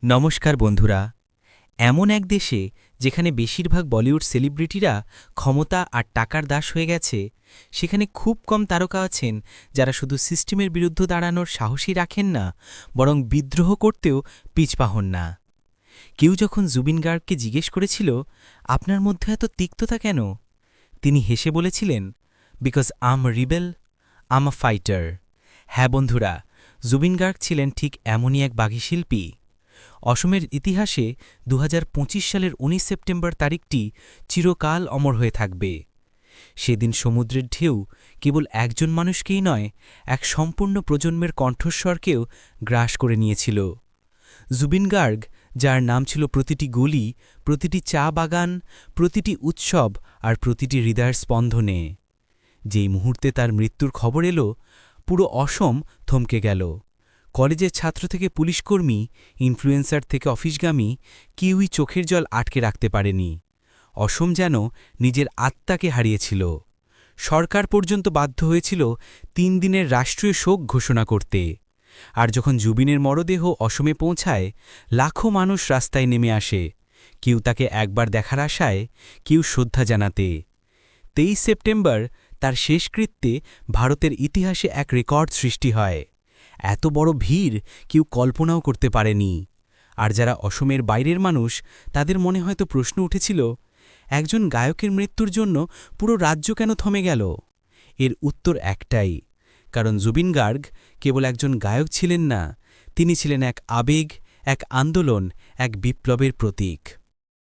নমস্কার বন্ধুরা। এমন এক দেশে যেখানে বেশিরভাগ বলিউড সেলিব্রিটিরা ক্ষমতা আর টাকার দাস হয়ে গেছে, সেখানে খুব কম তারকা আছেন যারা শুধু সিস্টেমের বিরুদ্ধে দাঁড়ানোর সাহসই রাখেন না, বরং বিদ্রোহ করতেও পিছপা হন না। কেউ যখন জুবিন গার্গকে জিজ্ঞেস করেছিল, আপনার মধ্যে এত তিক্ততা কেন, তিনি হেসে বলেছিলেন, because I'm rebel, I'm a fighter. হ্যাঁ বন্ধুরা, জুবিন গার্গ ছিলেন ঠিক এমনই এক বাঘী শিল্পী। অসমের ইতিহাসে ২০২৫ সালের ১৯ সেপ্টেম্বর তারিখটি চিরকাল অমর হয়ে থাকবে। সেদিন সমুদ্রের ঢেউ কেবল একজন মানুষকেই নয়, এক সম্পূর্ণ প্রজন্মের কণ্ঠস্বরকেও গ্রাস করে নিয়েছিল। জুবিন গার্গ, যার নাম ছিল প্রতিটি গলি, প্রতিটি চা বাগান, প্রতিটি উৎসব আর প্রতিটি হৃদয়ের স্পন্দনে, যেই মুহূর্তে তার মৃত্যুর খবর এলো, পুরো অসম থমকে গেল। কলেজের ছাত্র থেকে পুলিশকর্মী, ইনফ্লুয়েন্সার থেকে অফিসগামী, কেউই চোখের জল আটকে রাখতে পারেনি। অসম যেন নিজের আত্মাকে হারিয়েছিল। সরকার পর্যন্ত বাধ্য হয়েছিল ৩ দিনের রাষ্ট্রীয় শোক ঘোষণা করতে। আর যখন জুবিনের মরদেহ অসমে পৌঁছায়, লাখো মানুষ রাস্তায় নেমে আসে, কেউ তাকে একবার দেখার আশায়, কেউ শ্রদ্ধা জানাতে। ২৩ সেপ্টেম্বর তার শেষকৃত্যে ভারতের ইতিহাসে এক রেকর্ড সৃষ্টি হয়। এত বড় ভিড় কেউ কল্পনাও করতে পারেনি। আর যারা অসমের বাইরের মানুষ, তাদের মনে হয়তো প্রশ্ন উঠেছিল, একজন গায়কের মৃত্যুর জন্য পুরো রাজ্য কেন থমে গেল? এর উত্তর একটাই, কারণ জুবিন গার্গ কেবল একজন গায়ক ছিলেন না, তিনি ছিলেন এক আবেগ, এক আন্দোলন, এক বিপ্লবের প্রতীক।